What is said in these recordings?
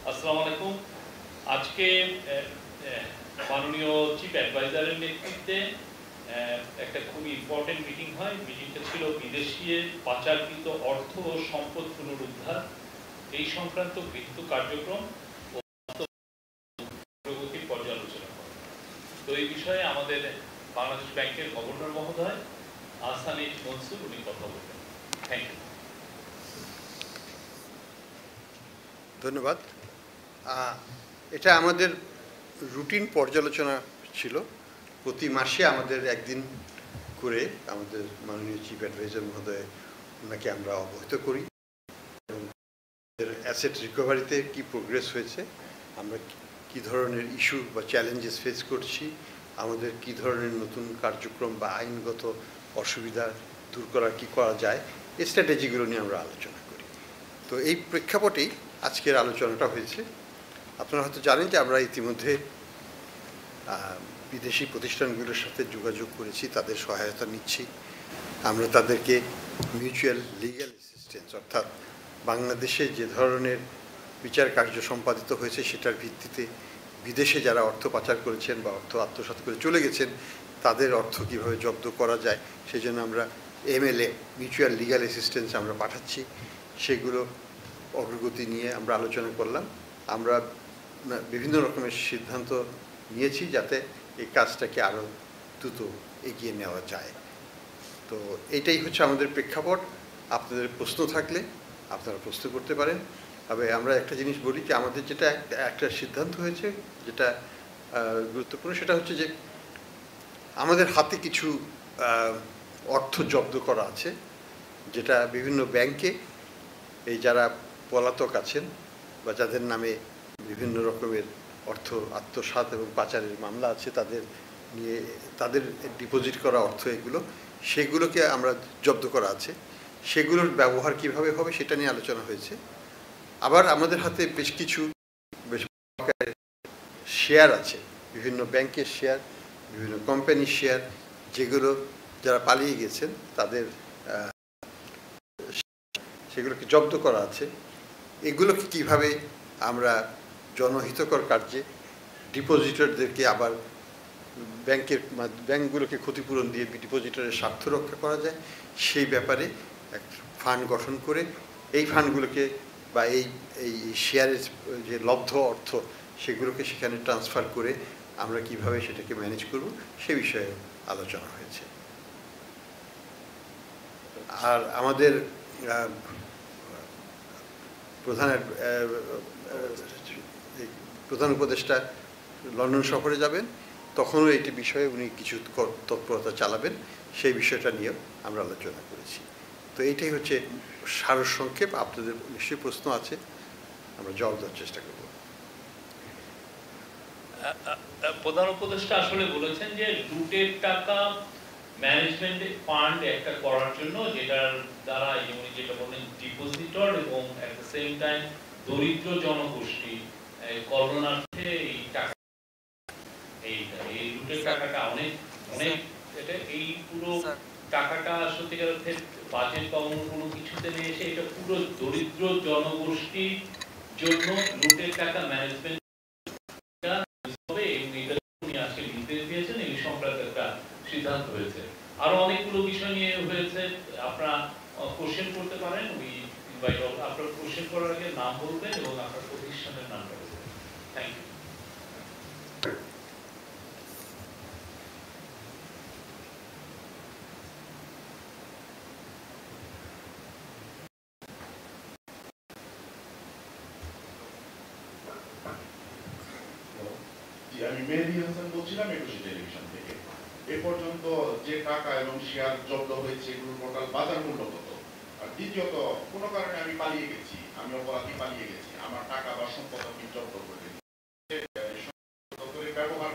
আসসালামু আলাইকুম। আজকে মাননীয় চিফ অ্যাডভাইজারের নেতৃত্বে একটা খুব ইম্পর্টেন্ট মিটিং হয়। মিটিংটা ছিল বিদেশি পাচারকৃত অর্থ ও সম্পদ পুনরুদ্ধার এই সংক্রান্ত গৃহীত কার্যক্রম ও প্রগতির পর্যালোচনা করে। তো এই বিষয়ে আমাদের বাংলাদেশ ব্যাংকের গভর্নর মহোদয় আহসান মনসুর উনি কথা বলবেন। Thank you. ধন্যবাদ। এটা আমাদের রুটিন পর্যালোচনা ছিল। প্রতি মাসে আমাদের একদিন করে আমাদের মাননীয় চিফ অ্যাডভাইজার মহোদয় ওনাকে আমরা অবহিত করি এবং অ্যাসেট রিকভারিতে কি প্রোগ্রেস হয়েছে, আমরা কি ধরনের ইস্যু বা চ্যালেঞ্জেস ফেস করছি, আমাদের কি ধরনের নতুন কার্যক্রম বা আইনগত অসুবিধা দূর করা কি করা যায়, এই স্ট্র্যাটেজিগুলো নিয়ে আমরা আলোচনা করি। তো এই প্রেক্ষাপটেই আজকের আলোচনাটা হয়েছে। আপনারা হয়তো জানেন যে আমরা ইতিমধ্যে বিদেশি প্রতিষ্ঠানগুলোর সাথে যোগাযোগ করেছি, তাদের সহায়তা নিচ্ছি। আমরা তাদেরকে মিউচুয়াল লিগ্যাল অ্যাসিস্ট্যান্স অর্থাৎ বাংলাদেশে যে ধরনের বিচার কার্য সম্পাদিত হয়েছে সেটার ভিত্তিতে বিদেশে যারা অর্থ পাচার করেছেন বা অর্থ আত্মসাৎ করে চলে গেছেন তাদের অর্থ কীভাবে জব্দ করা যায় সেই জন্য আমরা MLA মিউচুয়াল লিগ্যাল অ্যাসিস্ট্যান্স আমরা পাঠাচ্ছি। সেগুলো অগ্রগতি নিয়ে আমরা আলোচনা করলাম। আমরা বিভিন্ন রকমের সিদ্ধান্ত নিয়েছি যাতে এই কাজটাকে আরও দ্রুত এগিয়ে নেওয়া যায়। তো এটাই হচ্ছে আমাদের প্রেক্ষাপট। আপনাদের প্রশ্ন থাকলে আপনারা প্রশ্ন করতে পারেন। তবে আমরা একটা জিনিস বলি যে আমাদের যেটা একটা সিদ্ধান্ত হয়েছে যেটা গুরুত্বপূর্ণ, সেটা হচ্ছে যে আমাদের হাতে কিছু অর্থ জব্দ করা আছে যেটা বিভিন্ন ব্যাংকে এই যারা পলাতক আছেন বা যাদের নামে বিভিন্ন রকমের অর্থ আত্মসাৎ এবং পাচারের মামলা আছে তাদের নিয়ে তাদের ডিপোজিট করা অর্থ সেগুলোকে আমরা জব্দ করা আছে। সেগুলোর ব্যবহার কিভাবে হবে সেটা নিয়ে আলোচনা হয়েছে। আবার আমাদের হাতে বেশ কিছু শেয়ার আছে, বিভিন্ন ব্যাংকের শেয়ার, বিভিন্ন কোম্পানির শেয়ার, যেগুলো যারা পালিয়ে গেছেন তাদের সেগুলোকে জব্দ করা আছে। এগুলোকে কিভাবে আমরা জনহিতকর কার্যে ডিপোজিটরদেরকে আবার ব্যাংকগুলোকে ক্ষতিপূরণ দিয়ে ডিপোজিটরের স্বার্থ রক্ষা করা যায় সেই ব্যাপারে এক ফান্ড গঠন করে এই ফান্ডগুলোকে বা এই শেয়ারের যে লব্ধ অর্থ সেগুলোকে সেখানে ট্রান্সফার করে আমরা কিভাবে সেটাকে ম্যানেজ করব সে বিষয়ে আলোচনা হয়েছে। আর আমাদের প্রধান উপদেষ্টা লন্ডন সফরে যাবেন, তখনও এটি বিষয়ে উনি কিছু তৎপরতা চালাবেন, সেই বিষয়টা নিয়েও আমরা আলোচনা করেছি। তো এইটাই হচ্ছে সারসংক্ষেপ। আপনাদের নিশ্চয়ই প্রশ্ন আছে, আমরা জবাব দেওয়ার চেষ্টা করব। প্রধান উপদেষ্টা আসলে বলেছেন যে লুটের টাকা ম্যানেজমেন্ট ফান্ড একটা করার জন্য যেটার দ্বারা যেটা বলেন ডিপোজিটর এবং অ্যাট দ্য সেম টাইম দরিদ্র জনগোষ্ঠী করোনার্থে এই লুটের টাকাটা অনেক এটা এই পুরো টাকাটা সত্যিকার অর্থে বাজেট বা অন্য কোনো কিছুতে নিয়ে এসে এটা পুরো দরিদ্র জনগোষ্ঠীর জন্য লুটের টাকা ম্যানেজমেন্ট সিদ্ধান্ত হয়েছে। আরো অনেকগুলো বিষয় নিয়ে হয়েছে, আপনারা কোশ্চেন করতে পারেন। আপনার কোশ্চেন করার আগে নাম বলবেন এবং আপনার প্রতিষ্ঠানের নামটা বলবেন। Thank you. আমি মেহেদী হাসান বলছিলাম একুশে টেলিভিশন থেকে। এ পর্যন্ত যে টাকা এবং শেয়ার জব্দ হয়েছে এগুলোর টোটাল বাজার মূল্য কত? আর দ্বিতীয়ত, কোনো কারণে আমি পালিয়ে গেছি, আমি অপরাধী পালিয়ে গেছি, আমার টাকা বা সম্পদ আপনি জব্দ করলেন, ব্যবহার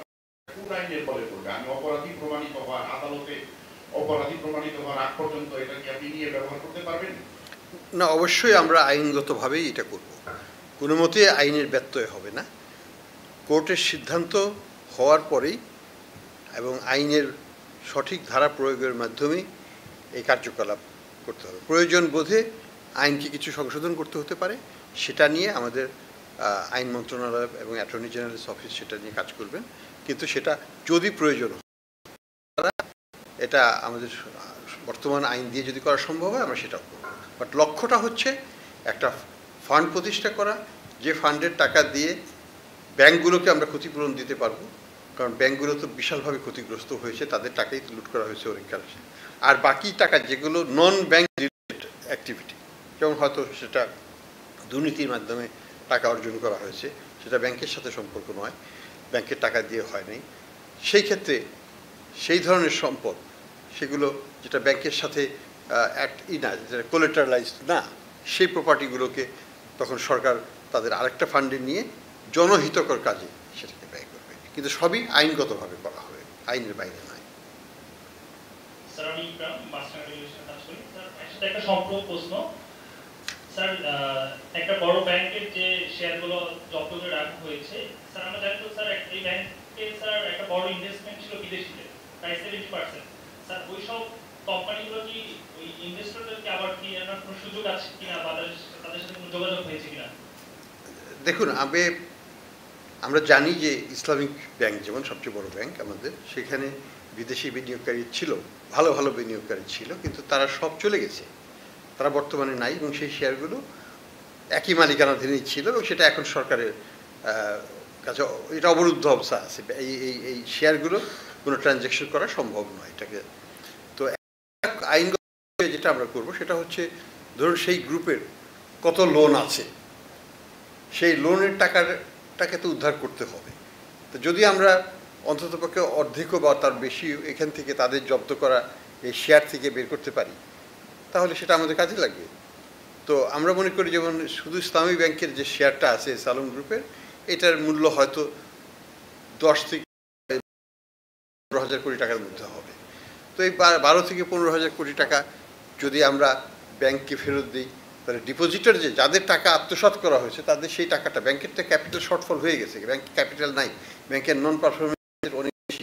কোন আইনের বলে করবে? আমি অপরাধী প্রমাণিত হওয়ার আদালতে অপরাধী প্রমাণিত হওয়ার আগ পর্যন্ত এটা কি আপনি নিয়ে ব্যবহার করতে পারবেন? না, অবশ্যই আমরা আইনগতভাবেই এটা করব, কোনো মতে আইনের ব্যত্যয় হবে না। কোর্টের সিদ্ধান্ত হওয়ার পরেই এবং আইনের সঠিক ধারা প্রয়োগের মাধ্যমে এই কার্যকলাপ করতে হবে। প্রয়োজন বোধে আইনকে কিছু সংশোধন করতে হতে পারে, সেটা নিয়ে আমাদের আইন মন্ত্রণালয় এবং অ্যাটর্নি জেনারেলস অফিস সেটা নিয়ে কাজ করবেন, কিন্তু সেটা যদি প্রয়োজন হয় এটা আমাদের বর্তমান আইন দিয়ে যদি করা সম্ভব হয় আমরা সেটাও করব। বাট লক্ষ্যটা হচ্ছে একটা ফান্ড প্রতিষ্ঠা করা, যে ফান্ডের টাকা দিয়ে ব্যাংকগুলোকে আমরা ক্ষতিপূরণ দিতে পারবো, কারণ ব্যাংকগুলো তো বিশালভাবে ক্ষতিগ্রস্ত হয়েছে, তাদের টাকাই তো লুট করা হয়েছে অনেক কাছে। আর বাকি টাকা যেগুলো নন ব্যাংক রিলেটেড অ্যাক্টিভিটি, যেমন হয়তো সেটা দুর্নীতির মাধ্যমে টাকা অর্জন করা হয়েছে, সেটা ব্যাংকের সাথে সম্পর্ক নয়, ব্যাংকের টাকা দিয়ে হয় নাই, সেই ক্ষেত্রে সেই ধরনের সম্পদ সেগুলো যেটা ব্যাংকের সাথে না, যেটা কোলেটারালাইজড না, সেই প্রপার্টিগুলোকে তখন সরকার তাদের আরেকটা ফান্ডে নিয়ে জনহিতকর কাজে সেটাকে ব্যয় করবে, কিন্তু সবই আইনগতভাবে করা হবে, আইনের বাইরে নয়। স্যার আমি মাস্টার রিলেশন কাজ করি স্যার, একসাথে একটা সম্পূর্ণ প্রশ্ন স্যার, একটা বড় ব্যাংকের যে শেয়ারগুলো জব্দ করে রাখা হয়েছে স্যার, আমরা জানি তো স্যার এই ব্যাংকে স্যার একটা বড় ইনভেস্টমেন্ট ছিল বিদেশিতে প্রায় 70%। স্যার ওই সব কোম্পানিগুলো কি ওই ইনভেস্টরদেরকে আবার কি আনার কোনো সুযোগ আছে কিনা বা তাদের সাথে কোনো যোগাযোগ হয়েছে কিনা? দেখুন, আমরা জানি যে ইসলামিক ব্যাংক যেমন সবচেয়ে বড় ব্যাংক আমাদের, সেখানে বিদেশি বিনিয়োগকারী ছিল, ভালো ভালো বিনিয়োগকারী ছিল, কিন্তু তারা সব চলে গেছে, তারা বর্তমানে নাই, এবং সেই শেয়ারগুলো একই মালিকানাধীনই ছিল, এবং সেটা এখন সরকারের কাছে এটা অবরুদ্ধ অবস্থা আছে। এই শেয়ারগুলো কোনো ট্রানজ্যাকশন করা সম্ভব নয় এটাকে। তো আইনগত যেটা আমরা করব সেটা হচ্ছে, ধরুন সেই গ্রুপের কত লোন আছে, সেই লোনের টাকাকে তো উদ্ধার করতে হবে। তো যদি আমরা অন্ততপক্ষে অর্ধেক বা তার বেশি এখান থেকে তাদের জব্দ করা এই শেয়ার থেকে বের করতে পারি, তাহলে সেটা আমাদের কাজে লাগবে। তো আমরা মনে করি যেমন শুধু ইসলামী ব্যাংকের যে শেয়ারটা আছে সালম গ্রুপের, এটার মূল্য হয়তো 10 থেকে 15,000 কোটি টাকার মধ্যে হবে। তো এই 12 থেকে 15,000 কোটি টাকা যদি আমরা ব্যাংককে ফেরত দিই, তাহলে ডিপোজিটার যে যাদের টাকা আত্মসাৎ করা হয়েছে তাদের সেই টাকাটা, ব্যাংকের তো ক্যাপিটাল শর্টফল হয়ে গেছে, ব্যাংক ক্যাপিটাল নাই, ব্যাংকের নন পারফরমেন্সের অনেক বেশি,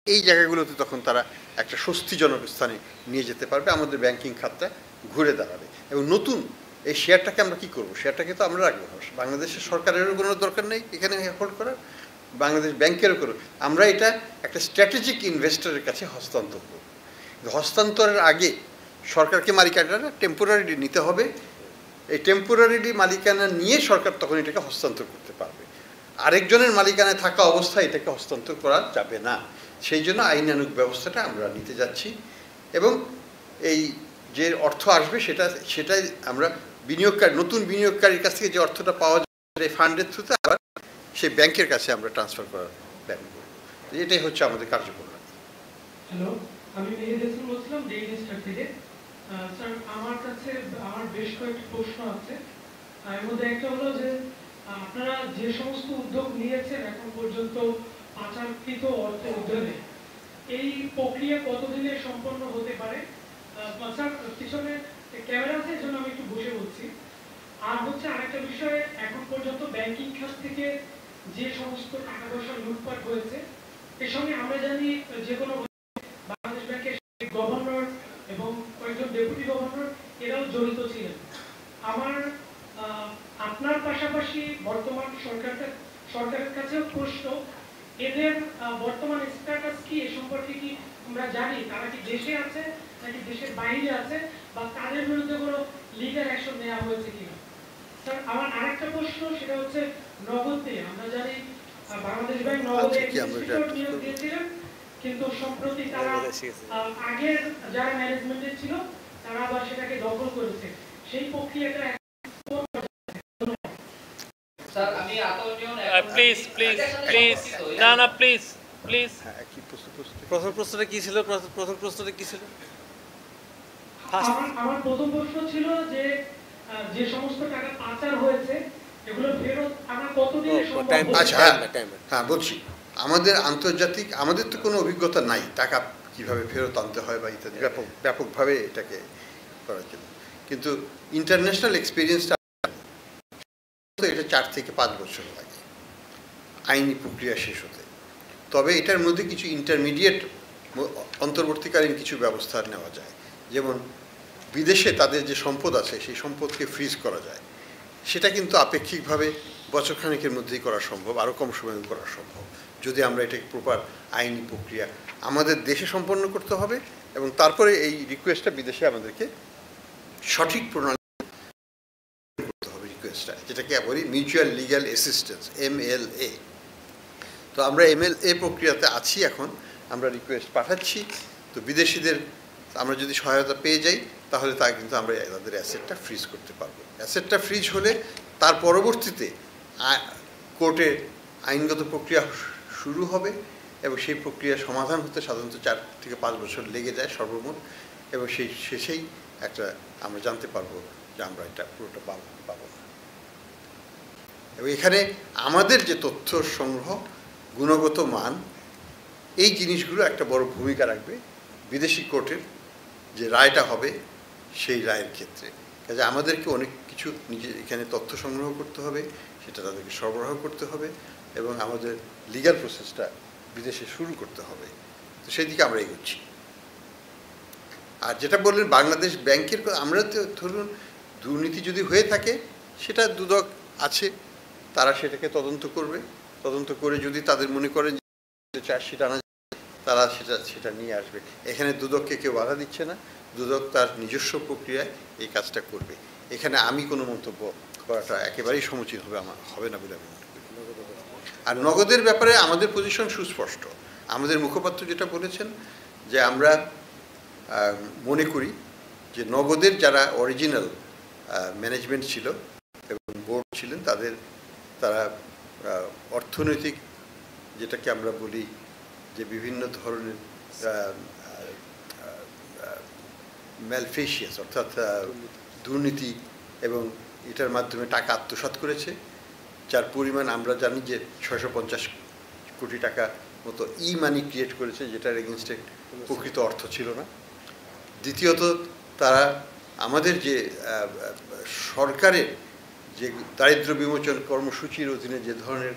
এই জায়গাগুলোতে তখন তারা একটা স্বস্তিজনক স্থানে নিয়ে যেতে পারবে, আমাদের ব্যাংকিং খাতটা ঘুরে দাঁড়াবে। এবং নতুন এই শেয়ারটাকে আমরা কী করবো, শেয়ারটাকে তো আমরা রাখবো, বাংলাদেশের সরকারেরও কোনো দরকার নেই এখানে হোল্ড করার, বাংলাদেশ ব্যাংকেরও করো, আমরা এটা একটা স্ট্র্যাটেজিক ইনভেস্টরের কাছে হস্তান্তর করব। হস্তান্তরের আগে সরকারকে মালিকানাটা টেম্পোরারিলি নিতে হবে, এই টেম্পোরারিলি মালিকানা নিয়ে সরকার তখন এটাকে হস্তান্তর করতে পারবে, আরেকজনের মালিকানায় থাকা অবস্থায় এটাকে হস্তান্তর করা যাবে না। সেই জন্য আইনানুগ ব্যবস্থাটা আমরা নিতে যাচ্ছি, এবং এই যে অর্থ আসবে সেটাই আমরা নতুন বিনিয়োগকারীর কাছ থেকে যে অর্থটা পাওয়া যাবে এই ফান্ডের থ্রুতে আবার সেই ব্যাংকের কাছে আমরা ট্রান্সফার করার প্ল্যান করব। এটাই হচ্ছে আমাদের কার্যক্রম। হ্যালো, আমি মেহেদি বলছিলাম ডেইলি স্টার থেকে। স্যার, আমার বেশ কয়েকটি প্রশ্ন আছে। এর মধ্যে একটা হলো যে আপনারা যে সমস্ত উদ্যোগ নিয়েছেন এখন পর্যন্ত পাচারকৃত অর্থ উদ্ধারে, এই প্রক্রিয়া কতদিনে সম্পন্ন হতে পারে? স্যার, পিছনে ক্যামেরা আছে, এই জন্য আমি একটু বসে বলছি। আর হচ্ছে আরেকটা বিষয়, এখন পর্যন্ত ব্যাংকিং খাত থেকে যে সমস্ত টাকা পয়সা লুটপাট হয়েছে, এর সঙ্গে আমরা জানি যে কোনো বাংলাদেশ ব্যাংকের গভর্নর এবং কয়েকজন ডেপুটি গভর্নর এরাও জড়িত ছিলেন। আপনার পাশাপাশি বর্তমান সরকারের কাছেও প্রশ্ন, এদের বর্তমান স্ট্যাটাস কি, এ সম্পর্কে কি আমরা জানি? তারা কি দেশে আছে নাকি দেশের বাইরে আছে, বা তাদের বিরুদ্ধে কোনো লিগ্যাল অ্যাকশন নেওয়া হয়েছে কিনা? স্যার, আমার আরেকটা প্রশ্ন, সেটা হচ্ছে নগদ দিয়ে আমরা জানি বাংলাদেশ ব্যাংক নগদে নিয়োগ দিয়েছিলেন, কিন্তু সম্প্রতি তারা আগের যারা ম্যানেজমেন্টে ছিল তারা আবার সেটাকে দখল করেছে, সেই প্রক্রিয়াটা স্যার আমি আতনিয়ন প্লিজ প্রথম প্রশ্নটা কি ছিল? আমার প্রথম প্রশ্ন ছিল যে যে সমস্ত টাকা পাচার হয়েছে এগুলো ফেরত আনা কতদিনে সম্ভব? আচ্ছা, হ্যাঁ বলছি, আমাদের তো কোনো অভিজ্ঞতা নাই টাকা কিভাবে ফেরত আনতে হয় বা ইত্যাদি ব্যাপকভাবে এটাকে করার জন্য, কিন্তু ইন্টারন্যাশনাল এক্সপিরিয়েন্সটা এটা 4 থেকে 5 বছর লাগে আইনি প্রক্রিয়া শেষ হতে। তবে এটার মধ্যে কিছু ইন্টারমিডিয়েট অন্তর্বর্তীকালীন কিছু ব্যবস্থা নেওয়া যায়, যেমন বিদেশে তাদের যে সম্পদ আছে সেই সম্পদকে ফ্রিজ করা যায়, সেটা কিন্তু আপেক্ষিকভাবে বছরখানেকের মধ্যেই করা সম্ভব, আরও কম সময়ে করা সম্ভব, যদি আমরা এটাকে প্রপার আইনি প্রক্রিয়া আমাদের দেশে সম্পন্ন করতে হবে এবং তারপরে এই রিকোয়েস্টটা বিদেশে আমাদেরকে সঠিক প্রণালী করতে হবে। রিকোয়েস্টটা যেটাকে বলি মিউচুয়াল লিগ্যাল অ্যাসিস্ট্যান্স, MLA। তো আমরা MLA প্রক্রিয়াতে আছি এখন, আমরা রিকোয়েস্ট পাঠাচ্ছি। তো বিদেশিদের আমরা যদি সহায়তা পেয়ে যাই তাহলে তা কিন্তু আমরা তাদের অ্যাসেটটা ফ্রিজ করতে পারবো। অ্যাসেটটা ফ্রিজ হলে তার পরবর্তীতে কোর্টে আইনগত প্রক্রিয়া শুরু হবে এবং সেই প্রক্রিয়া সমাধান হতে সাধারণত 4 থেকে 5 বছর লেগে যায় সর্বমোট, এবং সেই শেষেই একটা আমরা জানতে পারবো যে আমরা এটা পুরোটা পাবো না। এবং এখানে আমাদের যে তথ্য সংগ্রহ, গুণগত মান, এই জিনিসগুলো একটা বড় ভূমিকা রাখবে বিদেশি কোর্টের যে রায়টা হবে সেই রায়ের ক্ষেত্রে। কাজে আমাদেরকে অনেক কিছু নিজে এখানে তথ্য সংগ্রহ করতে হবে, সেটা তাদেরকে সরবরাহ করতে হবে এবং আমাদের লিগ্যাল প্রসেসটা বিদেশে শুরু করতে হবে। তো সেই দিকে আমরা এগোচ্ছি। আর যেটা বললেন বাংলাদেশ ব্যাংকের, আমরা তো ধরুন দুর্নীতি যদি হয়ে থাকে সেটা দুদক আছে, তারা সেটাকে তদন্ত করবে। তদন্ত করে যদি তাদের মনে করেন যে চার্জশিট আনা, তারা সেটা নিয়ে আসবে। এখানে দুদককে কেউ বাধা দিচ্ছে না, দুদক তার নিজস্ব প্রক্রিয়ায় এই কাজটা করবে। এখানে আমি কোনো মন্তব্য করাটা একেবারেই সমীচীন হবে না বলে আমি মনে করি। আর নগদের ব্যাপারে আমাদের পজিশন সুস্পষ্ট। আমাদের মুখপাত্র যেটা বলেছেন যে আমরা মনে করি যে নগদের যারা অরিজিনাল ম্যানেজমেন্ট ছিল এবং বোর্ড ছিলেন তারা অর্থনৈতিক, যেটাকে আমরা বলি যে বিভিন্ন ধরনের ম্যালফেশিয়াস অর্থাৎ দুর্নীতি এবং এটার মাধ্যমে টাকা আত্মসাৎ করেছে, যার পরিমাণ আমরা জানি যে 650 কোটি টাকা মতো মানি ক্রিয়েট করেছে, যেটার এগেনস্টে প্রকৃত অর্থ ছিল না। দ্বিতীয়ত তারা আমাদের যে সরকারের যে দারিদ্র্য বিমোচন কর্মসূচির অধীনে যে ধরনের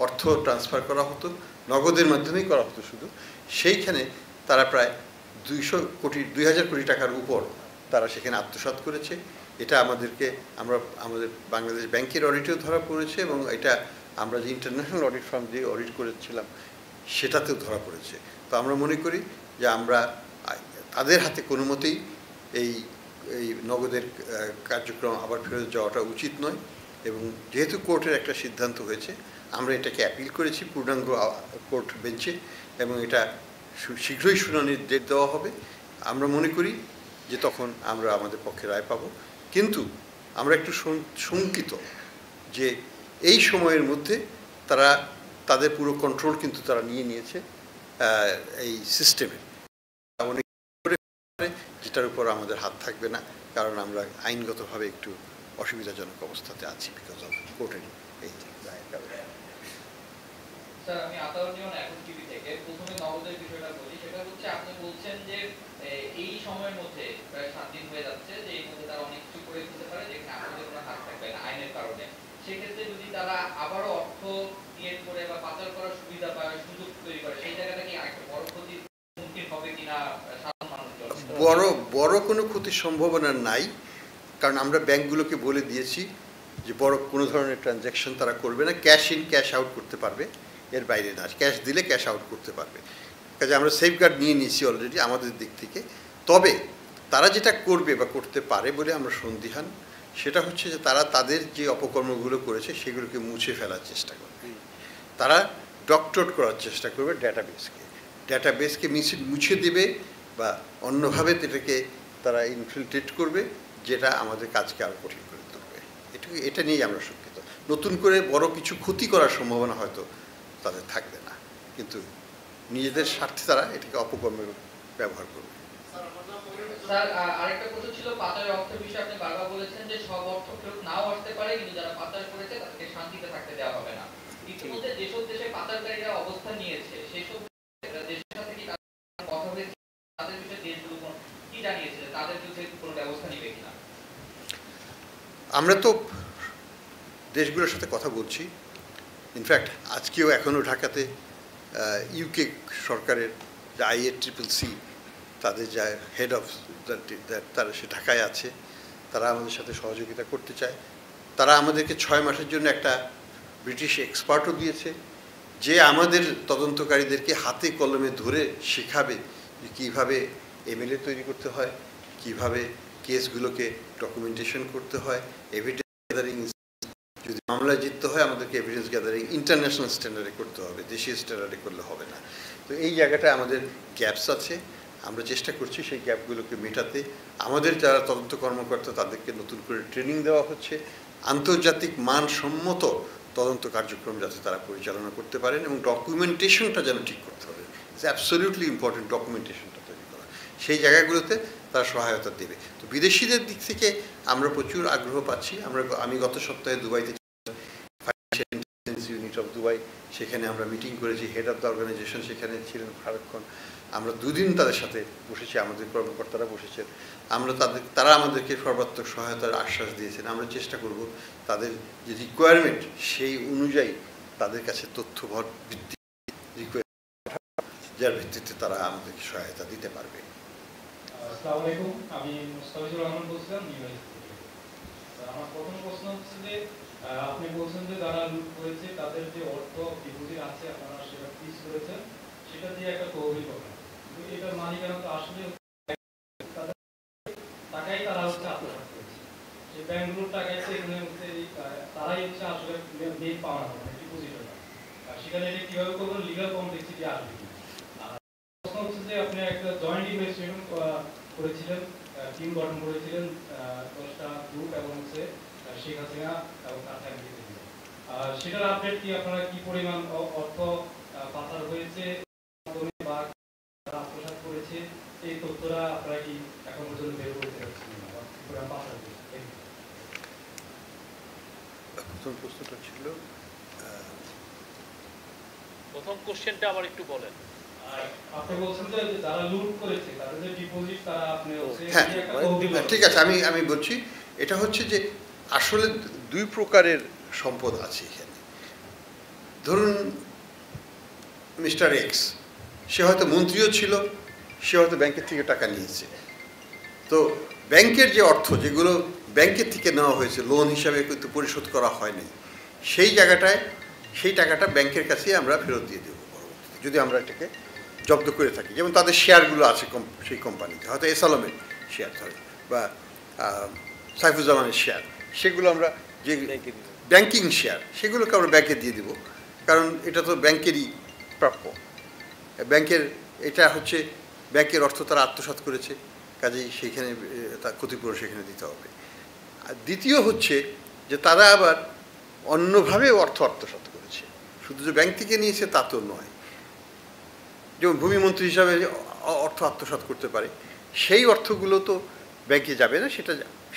অর্থ ট্রান্সফার করা হতো, নগদের মাধ্যমেই করা হতো শুধু, সেইখানে তারা প্রায় 2000 কোটি টাকার উপর তারা সেখানে আত্মসাৎ করেছে। এটা আমাদের বাংলাদেশ ব্যাংকের অডিটেও ধরা পড়েছে এবং এটা আমরা যে ইন্টারন্যাশনাল অডিট ফার্ম দিয়ে অডিট করেছিলাম সেটাতেও ধরা পড়েছে। তো আমরা মনে করি যে আমরা তাদের হাতে কোনো মতেই এই নগদের কার্যক্রম আবার ফেরত যাওয়াটা উচিত নয়, এবং যেহেতু কোর্টের একটা সিদ্ধান্ত হয়েছে আমরা এটাকে অ্যাপিল করেছি পূর্ণাঙ্গ কোর্ট বেঞ্চে, এবং এটা শীঘ্রই শুনানির ডেট দেওয়া হবে। আমরা মনে করি যে তখন আমরা আমাদের পক্ষে রায় পাবো, কিন্তু আমরা একটু শঙ্কিত যে এই সময়ের মধ্যে তাদের পুরো কন্ট্রোল কিন্তু তারা নিয়েছে এই সিস্টেমে, অনেক যেটার উপর আমাদের হাত থাকবে না, কারণ আমরা আইনগতভাবে একটু অসুবিধাজনক অবস্থাতে আছি বিকজ অফ কোর্টের এই রায়ের কারণে। স্যার, আমি আতাউর নিয়ন এখন টিভি থেকে প্রথমে নগদের বিষয়টা বলি। সেটা হচ্ছে আপনি বলছেন যে এই সময়ের মধ্যে প্রায় 7 দিন হয়ে যাচ্ছে, যে এই মধ্যে তারা অনেক কিছু করে দিতে পারে যেখানে আমাদের কোনো হাত থাকবে না আইনের কারণে। সেক্ষেত্রে যদি তারা আবারও অর্থ নিয়ে করে বা পাচার করার সুবিধা পায়, সুযোগ তৈরি করে, সেই জায়গাটা কি আরেকটা বড় ক্ষতির সম্মুখীন হবে কিনা সাধারণ মানুষজন? বড় কোনো ক্ষতির সম্ভাবনা নাই, কারণ আমরা ব্যাংকগুলোকে বলে দিয়েছি যে বড় কোনো ধরনের ট্রানজ্যাকশন তারা করবে না, ক্যাশ ইন ক্যাশ আউট করতে পারবে, এর বাইরে না। ক্যাশ দিলে ক্যাশ আউট করতে পারবে। কাজে আমরা সেফগার্ড নিয়ে নিয়েছি অলরেডি আমাদের দিক থেকে। তবে তারা যেটা করবে বা করতে পারে বলে আমরা সন্দিহান, সেটা হচ্ছে যে তারা তাদের যে অপকর্মগুলো করেছে সেগুলোকে মুছে ফেলার চেষ্টা করবে। তারা ডক্টর করার চেষ্টা করবে ডেটাবেসকে মুছে দেবে বা অন্যভাবে এটাকে তারা ইনফিল্ট্রেট করবে, যেটা আমাদের কাজকে আরও কঠিন করে তুলবে। এটা নিয়েই আমরা শঙ্কিত। নতুন করে বড় কিছু ক্ষতি করার সম্ভাবনা হয়তো তাদের থাকবে না, কিন্তু নিজেদের স্বার্থে তারা এটাকে অপকর্মে ব্যবহার করবে। স্যার, আরেকটা প্রশ্ন ছিল পাচারের অর্থের বিষয়ে। আপনি বারবার বলেছেন যে সব অর্থ ফেরত নাও আসতে পারে, কিন্তু যারা পাচার করেছে তাদেরকে শান্তিতে থাকতে দেওয়া হবে না। ইতিমধ্যে যেসব দেশে পাচারকারীরা অবস্থান নিয়েছে সেই সব দেশের সাথে কি কথা হয়েছে? তাদের বিষয়ে দেশগুলো কি জানিয়েছে, তাদের বিরুদ্ধে কোনো ব্যবস্থা নেবে কিনা? আমরা তো দেশগুলোর সাথে কথা বলছি। ইনফ্যাক্ট আজকেও এখনও ঢাকাতে ইউকে সরকারের যে IACCC, তাদের যা হেড অফ তারা সে ঢাকায় আছে, তারা আমাদের সাথে সহযোগিতা করতে চায়। তারা আমাদেরকে 6 মাসের জন্য একটা ব্রিটিশ এক্সপার্টও দিয়েছে, যে আমাদের তদন্তকারীদেরকে হাতে কলমে ধরে শেখাবে যে কীভাবে এমএলএ তৈরি করতে হয়, কিভাবে কেসগুলোকে ডকুমেন্টেশন করতে হয়, এভিডেন্স গ্যাদারিং, যদি মামলায় জিততে হয় আমাদেরকে এভিডেন্স গ্যাদারিং ইন্টারন্যাশনাল স্ট্যান্ডার্ডে করতে হবে, দেশীয় স্ট্যান্ডার্ডে করলে হবে না। তো এই জায়গাটায় আমাদের গ্যাপস আছে, আমরা চেষ্টা করছি সেই গ্যাপগুলোকে মেটাতে। আমাদের যারা তদন্ত কর্মকর্তা তাদেরকে নতুন করে ট্রেনিং দেওয়া হচ্ছে, আন্তর্জাতিক মানসম্মত তদন্ত কার্যক্রম যাতে তারা পরিচালনা করতে পারেন, এবং ডকুমেন্টেশনটা যেন ঠিক করতে হবে। ইটস অ্যাবসলিউটলি ইম্পর্টেন্ট ডকুমেন্টেশনটা তৈরি করা, সেই জায়গাগুলোতে তারা সহায়তা দেবে। তো বিদেশিদের দিক থেকে আমরা প্রচুর আগ্রহ পাচ্ছি। আমি গত সপ্তাহে দুবাইতে financial intelligence unit of Dubai, সেখানে আমরা মিটিং করেছি, হেড অফ দ্য অর্গানাইজেশন সেখানে ছিলেন সারাক্ষণ। আমরা 2 দিন তাদের সাথে বসেছি, আমাদের কর্মকর্তারা বসেছেন। তারা আমাদেরকে সর্বাত্মক সহায়তার আশ্বাস দিয়েছেন। আমরা চেষ্টা করব তাদের যে রিকোয়ারমেন্ট সেই অনুযায়ী তাদের কাছে তথ্যভর ভিত্তি যার ভিত্তিতে তারা আমাদেরকে সহায়তা দিতে পারবে। আসসালামু আলাইকুম, আমি মুস্তাফিজুর রহমান বলছিলাম নিউইয়র্ক থেকে। আমার প্রথম প্রশ্ন হচ্ছে যে আপনি বলছেন যে যারা লুট করেছে তাদের যে অর্থ ডিপোজিট আছে আপনারা সেটা ফ্রিজ করেছেন, সেটা দিয়ে একটা তহবিল করেন, কিন্তু এটার মালিকানা তো আসলে টাকাই তারা হচ্ছে আত্মসাৎ করেছে। সেই ব্যাংকগুলোর টাকাই তো এখানে হচ্ছে তারাই হচ্ছে আসলে মেন পাওয়া হবে ডিপোজিট, আর সেখানে এটা কিভাবে করবেন, লিগাল কমপ্লেক্সিটি আসবে। প্রশ্ন হচ্ছে যে আপনি একটা জয়েন্ট ইনভেস্টিগেশন করেছিলেন, টিম গঠন করেছিলেন 10টা গ্রুপ এবং হচ্ছে শেখ হাসিনা এবং তার ফ্যামিলি থেকে। সেটার আপডেট কি, আপনারা কি পরিমাণ অর্থ পাচার হয়েছে বা আত্মসাৎ করেছে, এই তথ্যরা আপনারা কি এখন পর্যন্ত বের করতে পারছেন না? পাচার হয়েছে। প্রথম প্রশ্নটা ছিল, প্রথম কোশ্চেনটা আবার একটু বলেন। আপনি বলছেন যে যারা লুট করেছে তাদের যে ডিপোজিট তারা আপনি হচ্ছে হ্যাঁ ঠিক আছে, আমি বলছি এটা হচ্ছে যে আসলে 2 প্রকারের সম্পদ আছে এখানে। ধরুন মিস্টার এক্স, সে হয়তো মন্ত্রীও ছিল, সে হয়তো ব্যাংকের থেকে টাকা নিয়েছে। তো ব্যাংকের যে অর্থ যেগুলো ব্যাংকের থেকে নেওয়া হয়েছে লোন হিসাবে কিন্তু পরিশোধ করা হয়নি, সেই জায়গাটায় সেই টাকাটা ব্যাংকের কাছে আমরা ফেরত দিয়ে দেবো পরবর্তীতে, যদি আমরা এটাকে জব্দ করে থাকি। যেমন তাদের শেয়ারগুলো আছে সেই কোম্পানিতে, হয়তো এস আলমের শেয়ার ধরে বা সাইফুজ্জামানের শেয়ার, সেগুলো আমরা যে ব্যাংকিং শেয়ার সেগুলোকে আমরা ব্যাংকে দিয়ে দিব, কারণ এটা তো ব্যাংকেরই প্রাপ্য। ব্যাংকের এটা হচ্ছে ব্যাংকের অর্থ তারা আত্মসাৎ করেছে, কাজেই সেইখানে তার ক্ষতিপূরণ সেখানে দিতে হবে। আর দ্বিতীয় হচ্ছে যে তারা আবার অন্যভাবে অর্থ আত্মসাৎ করেছে, শুধু যে ব্যাংক থেকে নিয়েছে তা তো নয়। যেমন ভূমিমন্ত্রী হিসাবে অর্থ আত্মসাৎ করতে পারে, সেই অর্থগুলো তো ব্যাংকে যাবে না,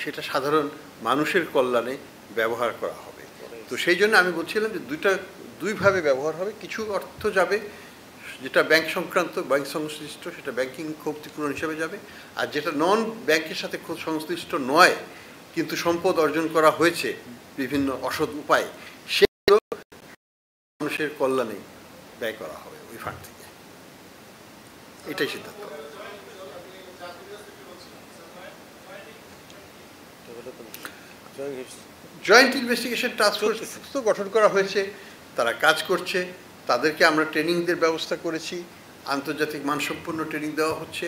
সেটা সাধারণ মানুষের কল্যাণে ব্যবহার করা হবে। তো সেই জন্য আমি বলছিলাম যে দুইভাবে ব্যবহার হবে। কিছু অর্থ যাবে যেটা ব্যাংক সংক্রান্ত, ব্যাংক সংশ্লিষ্ট, সেটা ব্যাংকিং ক্ষতিপূরণ হিসাবে যাবে। আর যেটা নন ব্যাংকের সাথে সংশ্লিষ্ট নয় কিন্তু সম্পদ অর্জন করা হয়েছে বিভিন্ন অসৎ উপায়ে, সেগুলো মানুষের কল্যাণে ব্যয় করা হবে ওই ফান্ড থেকে। এটাই সিদ্ধান্ত। জয়েন্ট ইনভেস্টিগেশন টাস্ক ফোর্স তো গঠন করা হয়েছে, তারা কাজ করছে, তাদেরকে আমরা ট্রেনিংদের ব্যবস্থা করেছি, আন্তর্জাতিক মানসম্পন্ন ট্রেনিং দেওয়া হচ্ছে।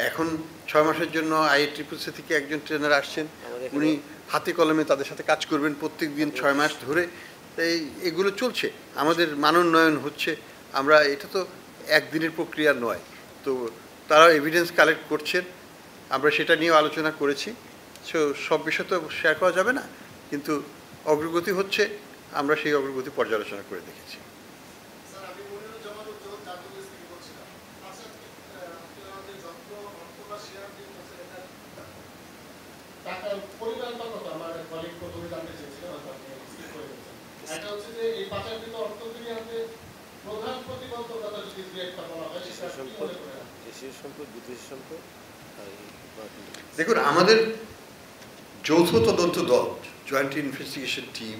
এখন 6 মাসের জন্য IEEE থেকে একজন ট্রেনার আসছেন, উনি হাতে কলমে তাদের সাথে কাজ করবেন প্রত্যেক দিন 6 মাস ধরে। এগুলো চলছে, আমাদের মানোন্নয়ন হচ্ছে। আমরা এটা তো একদিনের প্রক্রিয়া নয়, তো তারা এভিডেন্স কালেক্ট করছেন, আমরা সেটা নিয়েও আলোচনা করেছি। সব বিষয় তো শেয়ার করা যাবে না, কিন্তু অগ্রগতি হচ্ছে, আমরা সেই অগ্রগতি পর্যালোচনা করে দেখেছি। দেখুন, আমাদের যৌথ তদন্ত দল, জয়েন্ট ইনভেস্টিগেশন টিম,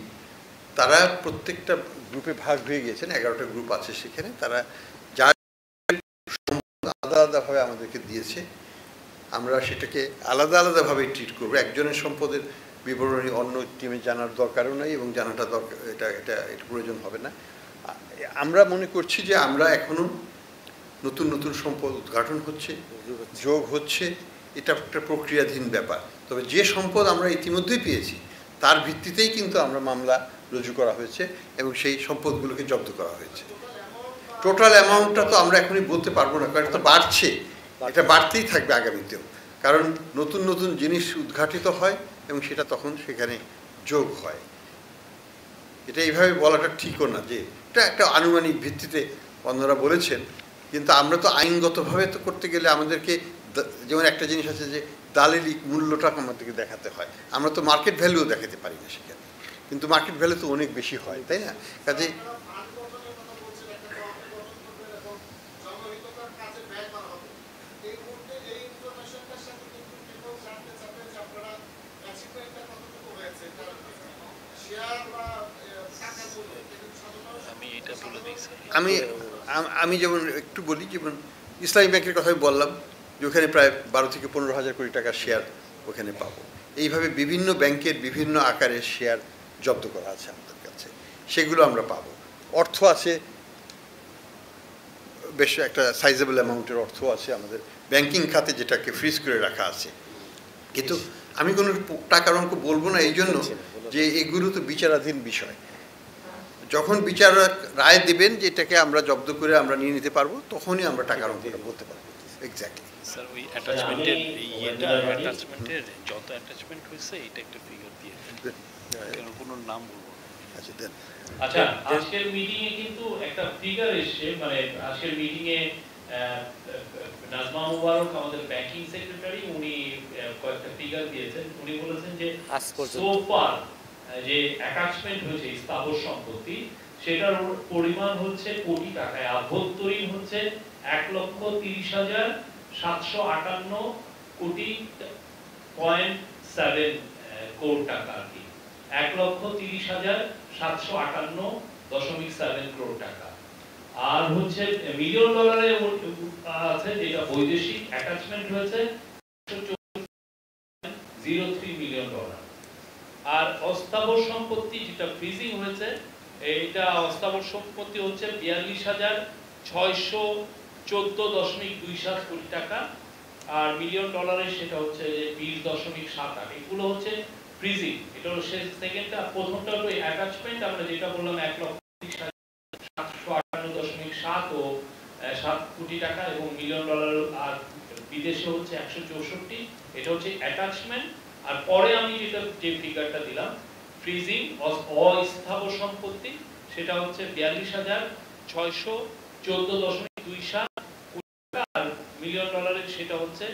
তারা প্রত্যেকটা গ্রুপে ভাগ হয়ে গিয়েছেন, 11টা গ্রুপ আছে সেখানে। তারা যার আলাদা আলাদাভাবে আমাদেরকে দিয়েছে, আমরা সেটাকে আলাদা আলাদাভাবে ট্রিট করবো। একজনের সম্পদের বিবরণী অন্য টিমে জানার দরকারও নাই এবং জানাটা দরকার, এটা প্রয়োজন হবে না। আমরা মনে করছি যে আমরা এখনও নতুন নতুন সম্পদ উদ্ঘাটন হচ্ছে, যোগ হচ্ছে, এটা একটা প্রক্রিয়াধীন ব্যাপার। তবে যে সম্পদ আমরা ইতিমধ্যেই পেয়েছি তার ভিত্তিতেই কিন্তু আমরা মামলা রুজু করা হয়েছে এবং সেই সম্পদগুলোকে জব্দ করা হয়েছে। টোটাল অ্যামাউন্টটা তো আমরা এখনই বলতে পারবো না, কারণ এটা বাড়ছে, এটা বাড়তেই থাকবে আগামীতেও, কারণ নতুন নতুন জিনিস উদ্ঘাটিত হয় এবং সেটা তখন সেখানে যোগ হয়। এটা এইভাবে বলাটা ঠিকও না যে এটা একটা আনুমানিক ভিত্তিতে অন্যরা বলেছেন, কিন্তু আমরা তো আইনগতভাবে তো করতে গেলে আমাদেরকে, যেমন একটা জিনিস আছে যে দালালি মূল্যটা আমাদেরকে দেখাতে হয়, আমরা তো মার্কেট ভ্যালুও দেখাতে পারি না সেখানে, কিন্তু মার্কেট ভ্যালু তো অনেক বেশি হয়, তাই না? কাজে আমি যেমন একটু বলি, যেমন ইসলামী ব্যাংকের কথা বললাম যে ওখানে প্রায় 12 থেকে 15,000 কোটি টাকার শেয়ার ওখানে পাবো। এইভাবে বিভিন্ন ব্যাংকের বিভিন্ন আকারের শেয়ার জব্দ করা আছে আমাদের কাছে, সেগুলো আমরা পাবো। অর্থ আছে, বেশ একটা সাইজেবল অ্যামাউন্টের অর্থ আছে আমাদের ব্যাংকিং খাতে, যেটাকে ফ্রিজ করে রাখা আছে। কিন্তু আমি কোনো টাকার অঙ্ক বলবো না এই জন্য যে এগুলো তো বিচারাধীন বিষয়। যখন বিচারক রায় দেবেন যে এটাকে আমরা জব্দ করে আমরা নিয়ে নিতে পারবো, তখনই আমরা টাকার অঙ্কটা বলতে পারবো। এক্স্যাক্টলি স্যার, ওই অ্যাটাচমেন্টের অ্যাটাচমেন্টের যত অ্যাটাচমেন্ট হয়েছে এটা একটা ফিগার দিয়ে দেন, কোনো নাম বলবো। আচ্ছা দেন। আচ্ছা, আজকের মিটিং এ কিন্তু একটা ফিগার এসেছে, মানে আজকের মিটিং এ নাজমা মুবারক আমাদের ব্যাংকিং সেক্রেটারি, উনি কয়েকটা ফিগার দিয়েছেন। উনি বলেছেন যে সো ফার যে অ্যাটাচমেন্ট হয়েছে স্থাবর সম্পত্তি, সেটার পরিমাণ হচ্ছে কোটি টাকায়, আভ্যন্তরীণ হচ্ছে 1,30,758 কোটি 0.7 কোটি টাকা আর কি, 1,30,758.7 কোটি টাকা। আর হচ্ছে মিলিয়ন ডলারে আছে যেটা বৈদেশিক অ্যাটাচমেন্ট হয়েছে 0.03 মিলিয়ন ডলার। আর অস্থাবর সম্পত্তি যেটা ফ্রিজিং হয়েছে, এইটা অস্থাবর সম্পত্তি হচ্ছে 42,614.27 কোটি টাকা, আর মিলিয়ন ডলারে সেটা হচ্ছে 20.78। এগুলো হচ্ছে ফ্রিজিং, এটা হলো সেকেন্ডটা। প্রথমটা হলো অ্যাটাচমেন্ট, আমরা যেটা বললাম 1,30,758.7 ও 7 কোটি টাকা এবং মিলিয়ন ডলার, আর বিদেশে হচ্ছে 164, এটা হচ্ছে অ্যাটাচমেন্ট। আর পরে আমি যে ফিগারটা দিলাম ফ্রিজিং অস্থাবর সম্পত্তি, সেটা হচ্ছে 42,614.27 কোটি টাকা, আর মিলিয়ন ডলারের সেটা হচ্ছে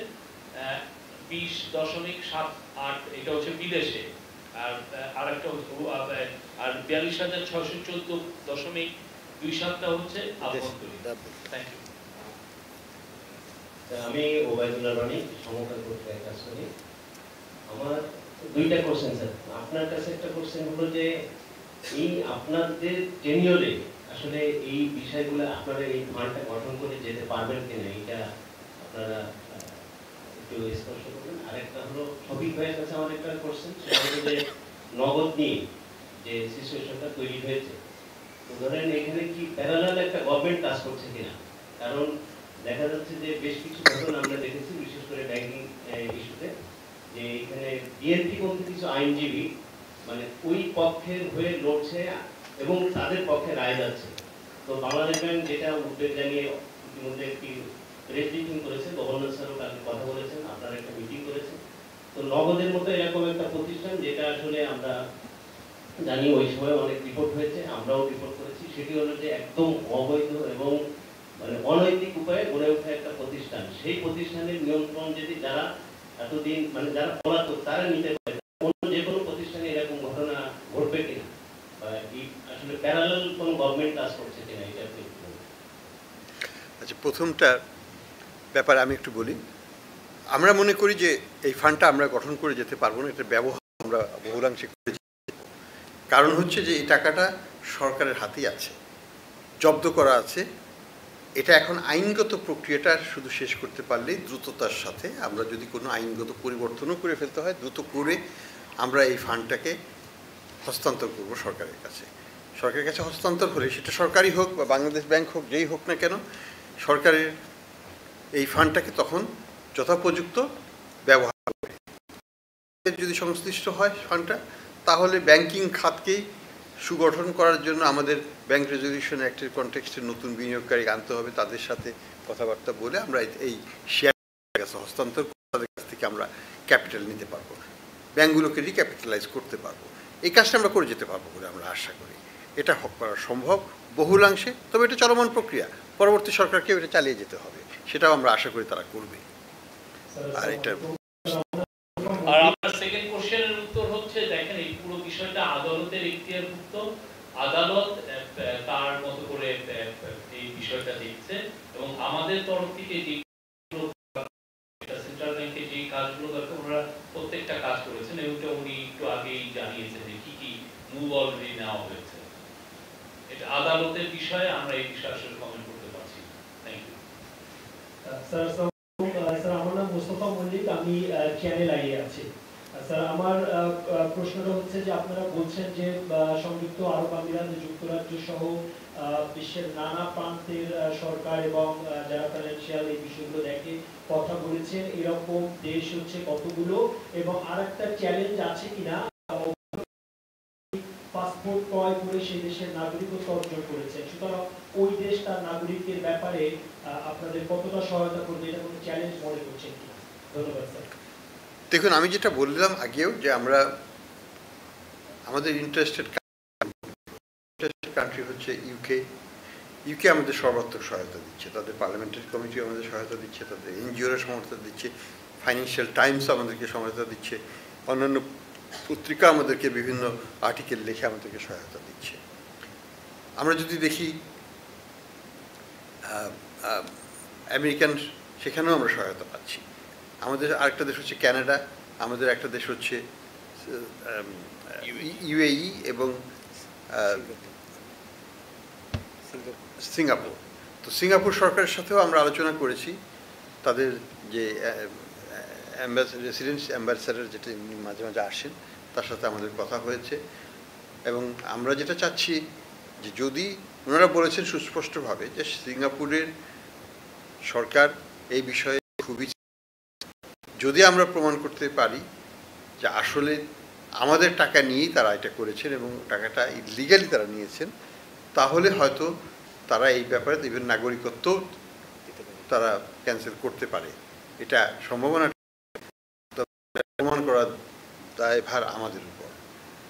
20.78, এটা হচ্ছে বিদেশে। আর আরেকটা আর 42,614.27টা হচ্ছে আভ্যন্তরীণ। Thank you. আমি ওবায়দুল্লাহ রানী, সমকাল পত্রিকায় কাজ করি। আমার দুইটা কোশ্চেন স্যার। আপনার কাছে একটা কোশ্চেন হলো যে এই আপনাদের টেনিয়রে আসলে এই বিষয়গুলো আপনারা এই ফান্ডটা গঠন করে যেতে পারবেন কিনা, এটা আপনারা একটু স্পষ্ট করবেন। আরেকটা হলো শফিক ভাইয়ের কাছে আমার একটা কোশ্চেন, সেটা হলো যে নগদ নিয়ে যে সিচুয়েশনটা তৈরি হয়েছে, তো ধরেন এখানে কি প্যারালাল একটা গভর্নমেন্ট কাজ করছে কিনা? কারণ দেখা যাচ্ছে যে বেশ কিছু ঘটনা আমরা দেখেছি, বিশেষ করে ব্যাংকিং ইস্যুতে, যে এখানে বিএনপি পন্থী কিছু আইনজীবী মানে ওই পক্ষের হয়ে লড়ছে এবং তাদের পক্ষে রায় যাচ্ছে। তো বাংলাদেশ ব্যাংক যেটা উদ্বেগ জানিয়ে ইতিমধ্যে একটি প্রেস ব্রিফিং করেছে, গভর্নর স্যারও কালকে কথা বলেছেন, আপনারা একটা মিটিং করেছেন। তো নগদের মতো এরকম একটা প্রতিষ্ঠান, যেটা আসলে আমরা জানি ওই সময় অনেক রিপোর্ট হয়েছে, আমরাও রিপোর্ট করেছি, সেটি হলো যে একদম অবৈধ এবং মানে অনৈতিক উপায়ে গড়ে ওঠা একটা প্রতিষ্ঠান। সেই প্রতিষ্ঠানের নিয়ন্ত্রণ যদি যারা এতদিন মানে যারা পলাতক তারা নিতে পারে, অন্য যে কোনো প্রতিষ্ঠানে এরকম ঘটনা ঘটবে কিনা, বা আসলে প্যারালাল কোন গভর্নমেন্ট কাজ করছে কিনা, এটা আপনি একটু বলুন। আচ্ছা, প্রথমটা ব্যাপারে আমি একটু বলি। আমরা মনে করি যে এই ফান্ডটা আমরা গঠন করে যেতে পারবো না, এটা ব্যবহার আমরা বহুলাংশে করেছি। কারণ হচ্ছে যে এই টাকাটা সরকারের হাতেই আছে, জব্দ করা আছে। এটা এখন আইনগত প্রক্রিয়াটা শুধু শেষ করতে পারলেই দ্রুততার সাথে, আমরা যদি কোনো আইনগত পরিবর্তনও করে ফেলতে হয় দ্রুত করে আমরা এই ফান্ডটাকে হস্তান্তর করব সরকারের কাছে। সরকারের কাছে হস্তান্তর হলে সেটা সরকারি হোক বা বাংলাদেশ ব্যাংক হোক, যেই হোক না কেন, সরকারের এই ফান্ডটাকে তখন যথোপযুক্ত ব্যবহার করে যদি সংশ্লিষ্ট হয় ফান্ডটা, তাহলে ব্যাংকিং খাতকেই সুগঠন করার জন্য আমাদের ব্যাংক রেজলিউশন অ্যাক্টের কনটেক্সটে নতুন বিনিয়োগকারী আনতে হবে। তাদের সাথে কথাবার্তা বলে আমরা এই শেয়ার কাছে হস্তান্তর করে তাদের কাছ থেকে আমরা ক্যাপিটাল নিতে পারবো, ব্যাংকগুলোকে রিক্যাপিটালাইজ করতে পারবো। এই কাজটা আমরা করে যেতে পারবো বলে আমরা আশা করি। এটা করা সম্ভব বহুলাংশে, তবে এটা চলমান প্রক্রিয়া, পরবর্তী সরকারকেও এটা চালিয়ে যেতে হবে, সেটাও আমরা আশা করি তারা করবে। আর এটা আর আপনার সেকেন্ড কোশ্চেনের উত্তর হচ্ছে, দেখেন এই পুরো বিষয়টা আদালতের এখতিয়ারভুক্ত, আদালত তার মতো করে এই বিষয়টা দেখছে, এবং আমাদের তরফ থেকে যে সেন্ট্রাল ব্যাংকে যে কাজগুলো দরকার ওনারা প্রত্যেকটা কাজ করেছেন, এবং উনি একটু আগেই জানিয়েছেন যে কি কি মুভ অলরেডি নেওয়া হয়েছে। এটা আদালতের বিষয়ে, আমরা এই বিষয়ে আসলে কমেন্ট করতে পারছি। Thank you sir. আমার নাম মোস্তফা মল্লিক, আমি চ্যানেল আই আছি। স্যার, আমার প্রশ্নটা হচ্ছে যে আপনারা বলছেন যে সংযুক্ত আরব আমিরাত যুক্তরাজ্য সহ বিশ্বের নানা প্রান্তের সরকার এবং যারা ফাইন্যান্সিয়াল এই বিষয়গুলো দেখে কথা বলেছেন, এরকম দেশ হচ্ছে কতগুলো, এবং আর একটা চ্যালেঞ্জ আছে কিনা পাসপোর্ট ক্রয় করে সেই দেশের নাগরিকত্ব অর্জন করেছে, সুতরাং ওই দেশ তার নাগরিকের ব্যাপারে আপনাদের কতটা সহায়তা করবে, এটা কোনো চ্যালেঞ্জ মনে করছেন কিনা? ধন্যবাদ স্যার। দেখুন, আমি যেটা বললাম আগেও যে আমরা আমাদের ইন্টারেস্টেড কান্ট্রি হচ্ছে ইউকে আমাদের সর্বাত্মক সহায়তা দিচ্ছে, তাদের পার্লামেন্টারি কমিটি আমাদের সহায়তা দিচ্ছে, তাদের এনজিওরা সহায়তা দিচ্ছে, ফাইন্যান্সিয়াল টাইমস আমাদেরকে সহায়তা দিচ্ছে, অন্যান্য পত্রিকা আমাদেরকে বিভিন্ন আর্টিকেল লিখে আমাদেরকে সহায়তা দিচ্ছে। আমরা যদি দেখি আমেরিকান, সেখানেও আমরা সহায়তা পাচ্ছি। আমাদের আরেকটা দেশ হচ্ছে কানাডা, আমাদের একটা দেশ হচ্ছে ইউএই এবং সিঙ্গাপুর। তো সিঙ্গাপুর সরকারের সাথেও আমরা আলোচনা করেছি, তাদের যে রেসিডেন্স অ্যাম্বাসেডর যেটা মাঝে মাঝে আসেন, তার সাথে আমাদের কথা হয়েছে, এবং আমরা যেটা চাচ্ছি যে যদি ওনারা বলেছেন সুস্পষ্টভাবে যে সিঙ্গাপুরের সরকার এই বিষয়ে খুবই, যদি আমরা প্রমাণ করতে পারি যে আসলে আমাদের টাকা নিয়েই তারা এটা করেছেন এবং টাকাটা ইলিগালি তারা নিয়েছেন, তাহলে হয়তো তারা এই ব্যাপারে ইভেন নাগরিকত্ব তারা ক্যান্সেল করতে পারে। এটা সম্ভাবনা প্রমাণ করার দায়ভার আমাদের উপর।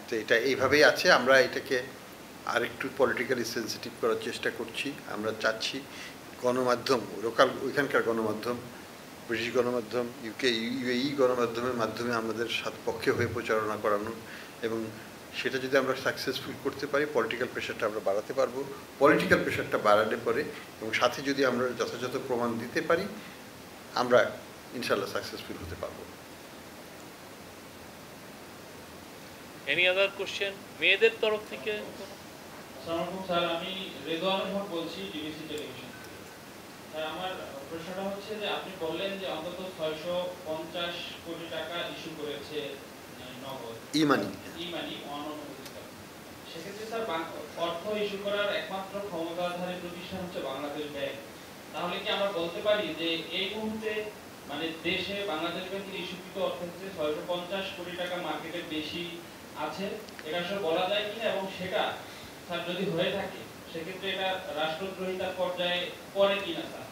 তো এটা এইভাবেই আছে। আমরা এটাকে আরেকটু পলিটিক্যালি সেন্সিটিভ করার চেষ্টা করছি। আমরা চাচ্ছি গণমাধ্যম, লোকাল ওইখানকার গণমাধ্যম, ব্রিটিশ গণমাধ্যম, ইউএই গণমাধ্যমের মাধ্যমে আমাদের পক্ষে হয়ে প্রচারণা করানো, এবং সেটা যদি আমরা সাকসেসফুল করতে পারি পলিটিক্যাল প্রেশারটা আমরা বাড়াতে পারবো। পলিটিক্যাল প্রেশারটা বাড়ালে পরে এবং সাথে যদি আমরা যথাযথ প্রমাণ দিতে পারি, আমরা ইনশাআল্লাহ সাকসেসফুল হতে পারবো। এনি আদার কোশ্চেন মেয়েদের তরফ থেকে? স্যার, আমি রেদওয়ানুল হক বলছি, ডিবিসি টেলিভিশন। আমার প্রশ্নটা হচ্ছে যে আপনি বললেন যে অন্তত 650 কোটি টাকা ইস্যু করেছে নগদ ই-মানি অননুমোদিত। সেক্ষেত্রে স্যার অর্থ ইস্যু করার একমাত্র ক্ষমতাধারী প্রতিষ্ঠান হচ্ছে বাংলাদেশ ব্যাংক। তাহলে কি আমরা বলতে পারি যে এই মুহূর্তে মানে দেশে বাংলাদেশ ব্যাংকের ইস্যুকৃত অর্থ হচ্ছে 650 কোটি টাকা মার্কেটের বেশি আছে, এটা আসলে বলা যায় কিনা? এবং সেটা স্যার যদি হয়ে থাকে সেক্ষেত্রে এটা রাষ্ট্রদ্রোহিতার পর্যায়ে পড়ে কিনা স্যার?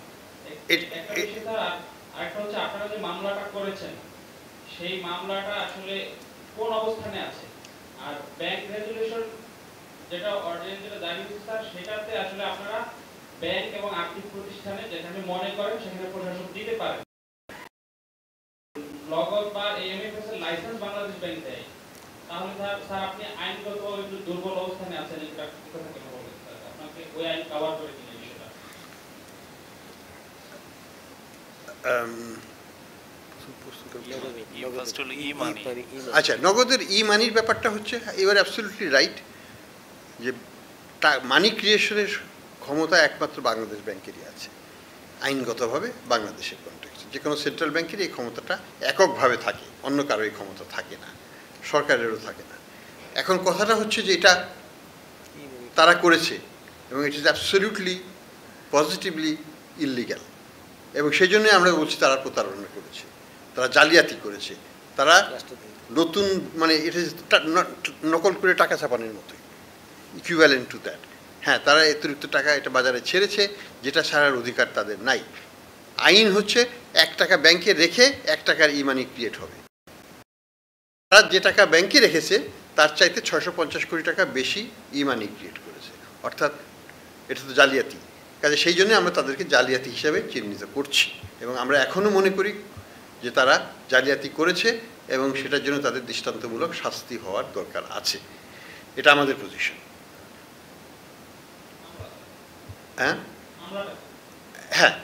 একটা বিষয় স্যার, আরেকটা হচ্ছে আপনারা যে মামলাটা করেছেন সেই মামলাটা আসলে কোন অবস্থানে আছে? আর ব্যাংক রেজুলেশন যেটা অর্ডিন্যান্স যেটা জারি হয়েছে স্যার, সেটাতে আসলে আপনারা ব্যাংক এবং আর্থিক প্রতিষ্ঠানে যেখানে মনে করেন সেখানে প্রশাসন দিতে পারেন, নগদ বা এমএফএস এর লাইসেন্স বাংলাদেশ ব্যাংক দেয়, তাহলে স্যার আপনি আইনগত একটু দুর্বল অবস্থানে আছেন, এটা কথা কেন বলেন স্যার? আপনাকে ওই আইন কভার করে কিনা বিষয়টা? আচ্ছা, নগদের ই-মানির ব্যাপারটা হচ্ছে এবার অ্যাবসলিউটলি রাইট যে মানি ক্রিয়েশনের ক্ষমতা একমাত্র বাংলাদেশ ব্যাংকেরই আছে আইনগতভাবে। বাংলাদেশের কনটেক্সটে যে কোনো সেন্ট্রাল ব্যাংকের এই ক্ষমতাটা এককভাবে থাকে, অন্য কারো এই ক্ষমতা থাকে না। সরকারেরও থাকে না। এখন কথাটা হচ্ছে যে এটা তারা করেছে এবং it is absolutely positively illegal, এবং সেই জন্যই আমরা বলছি তারা প্রতারণা করেছে, তারা জালিয়াতি করেছে, তারা নতুন মানে এটা নকল করে টাকা ছাপানোর মতোই, ইকুইভ্যালেন্ট টু দ্যাট। হ্যাঁ, তারা অতিরিক্ত টাকা এটা বাজারে ছেড়েছে, যেটা ছাড়ার অধিকার তাদের নাই। আইন হচ্ছে 1 টাকা ব্যাংকে রেখে 1 টাকার ই মানি ক্রিয়েট হবে। তারা যে টাকা ব্যাংকে রেখেছে তার চাইতে 650 কোটি টাকা বেশি ই মানি ক্রিয়েট করেছে, অর্থাৎ এটা তো জালিয়াতি। কাজে সেই জন্য আমরা তাদেরকে জালিয়াতি হিসাবে চিহ্নিত করছি, এবং আমরা এখনও মনে করি যে তারা জালিয়াতি করেছে এবং সেটার জন্য তাদের দৃষ্টান্তমূলক শাস্তি হওয়ার দরকার আছে। এটা আমাদের পজিশন। হ্যাঁ,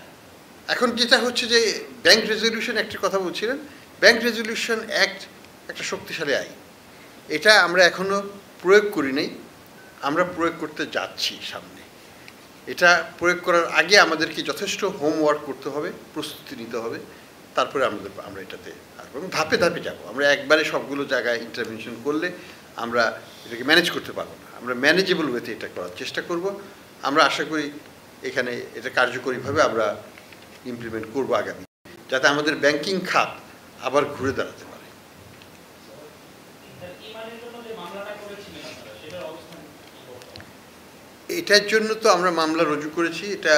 এখন যেটা হচ্ছে যে ব্যাংক রেজলিউশন অ্যাক্টের কথা বলছিলেন, ব্যাংক রেজলিউশন অ্যাক্ট একটা শক্তিশালী আইন, এটা আমরা এখনও প্রয়োগ করি নাই, আমরা প্রয়োগ করতে যাচ্ছি সামনে। এটা প্রয়োগ করার আগে আমাদেরকে যথেষ্ট হোমওয়ার্ক করতে হবে, প্রস্তুতি নিতে হবে, তারপরে আমরা এটাতে আসবো এবং ধাপে ধাপে যাব। আমরা একবারে সবগুলো জায়গায় ইন্টারভেনশন করলে আমরা এটাকে ম্যানেজ করতে পারবো না, আমরা ম্যানেজেবল ওয়েতে এটা করার চেষ্টা করব। আমরা আশা করি এখানে এটা কার্যকরীভাবে আমরা ইমপ্লিমেন্ট করবো আগামী, যাতে আমাদের ব্যাংকিং খাত আবার ঘুরে দাঁড়াতে পারে। এটার জন্য তো আমরা মামলা রুজু করেছি, এটা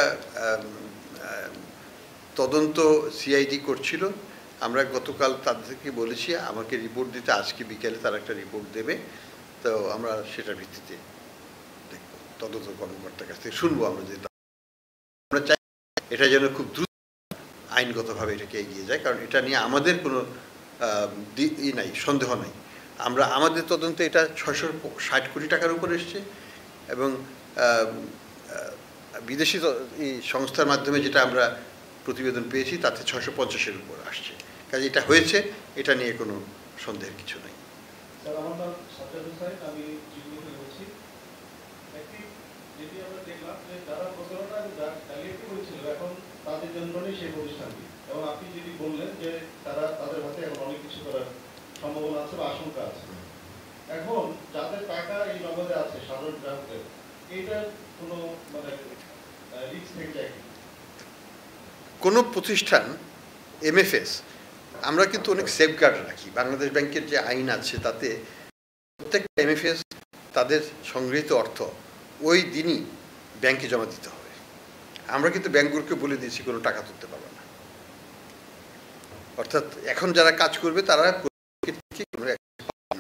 তদন্ত সিআইডি করছিল। আমরা গতকাল তাদেরকে বলেছি আমাকে রিপোর্ট দিতে, আজকে বিকেলে তারা একটা রিপোর্ট দেবে, তো আমরা সেটার ভিত্তিতে দেখব, তদন্ত কর্মকর্তার কাছ থেকে শুনবো আমরা যে আমরা চাই এটা যেন খুব দ্রুত আইনগতভাবে এটাকে এগিয়ে যায়, কারণ এটা নিয়ে আমাদের কোনো নাই, সন্দেহ নাই। আমাদের তদন্তে এটা 660 কোটি টাকার উপরে এসছে, এবং বিদেশি সংস্থার মাধ্যমে যেটা আমরা প্রতিবেদন পেয়েছি তাতে 650-এর উপর আসছে। কাজে এটা হয়েছে, এটা নিয়ে কোনো সন্দেহের কিছু নেই। স্যার, আমার নাম সাজ্জাদ হোসেন, আমি জিগুতে বলছি। যেটি আমরা দেখলাম যে যারা প্রতারণা এবং জালিয়াতি করেছিল এখন তাদের জন্যই সেই প্রতিষ্ঠানটি, এবং আপনি যেটি বললেন যে তাদের হাতে এখন অনেক কিছু করার সম্ভাবনা আছে বা আশঙ্কা আছে। এখন যাদের টাকা এই নগদে আছে সাধারণ গ্রাহকদের, এইটার কোনো মানে রিস্ক থেকে যায় কি? কোনো প্রতিষ্ঠান এমএফএস আমরা কিন্তু অনেক সেফগার্ড রাখি। বাংলাদেশ ব্যাংকের যে আইন আছে তাতে প্রত্যেকটা এমএফএস তাদের সংগৃহীত অর্থ ওই দিনই ব্যাংকে জমা দিতে হবে। আমরা কিন্তু ব্যাংকগুলোকে বলে দিয়েছি কোনো টাকা তুলতে পারবে না, অর্থাৎ এখন যারা কাজ করবে তারা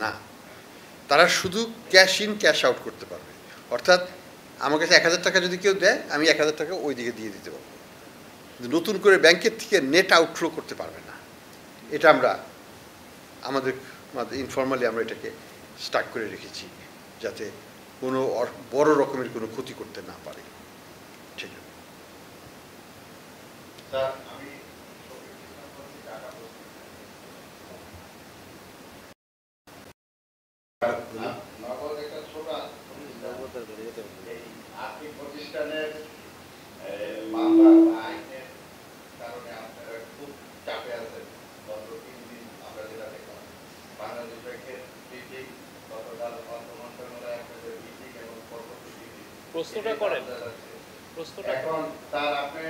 না, তারা শুধু ক্যাশ ইন ক্যাশ আউট করতে পারবে। অর্থাৎ আমার কাছে 1000 টাকা যদি কেউ দেয়, আমি 1000 টাকা ওই দিকে দিয়ে দিতে পারবো, নতুন করে ব্যাংকের থেকে নেট আউটফ্লো করতে পারবে না। এটা আমরা আমাদের ইনফর্মালি আমরা এটাকে স্টার্ট করে রেখেছি, যাতে কোনো বড় রকমের কোনো ক্ষতি করতে না পারে। ঠিক আছে। আর্থিক প্রতিষ্ঠানের মামলা আইনের কারণে আপনারা খুব চাপে আছেন। গত 3 দিন আমরা যেটা দেখলাম, বাংলাদেশ ব্যাংকের মিটিং, গতকাল অর্থ মন্ত্রণালয়ে আপনাদের মিটিং এবং পরবর্তী মিটিং প্রশ্নটা করেন। এখন স্যার আপনি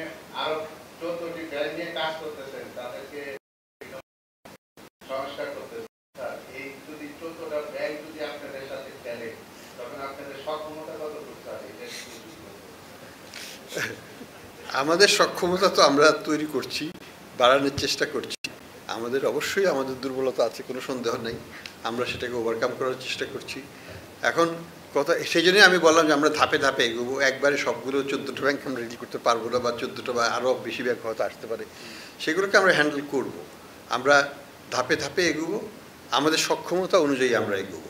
আরো 14টি ব্যাংক নিয়ে কাজ করতেছেন, তাদেরকে সংস্কার করতেছেন। স্যার, এই যদি 14টা ব্যাংক যদি আপনাদের সাথে খেলে, তখন আপনাদের সক্ষমতা কতটুকু? স্যার, এটা আমাদের সক্ষমতা তো আমরা তৈরি করছি, বাড়ানোর চেষ্টা করছি। আমাদের অবশ্যই আমাদের দুর্বলতা আছে, কোনো সন্দেহ নেই, আমরা সেটাকে ওভারকাম করার চেষ্টা করছি। এখন কথা সেই জন্যই আমি বললাম যে আমরা ধাপে ধাপে এগোবো। একবারে সবগুলো 14টা ব্যাংক আমরা রেডি করতে পারবো না, বা 14টা বা আরও বেশি ব্যাংক হয়তো আসতে পারে, সেগুলোকে আমরা হ্যান্ডেল করব। আমরা ধাপে ধাপে এগোবো, আমাদের সক্ষমতা অনুযায়ী আমরা এগোবো।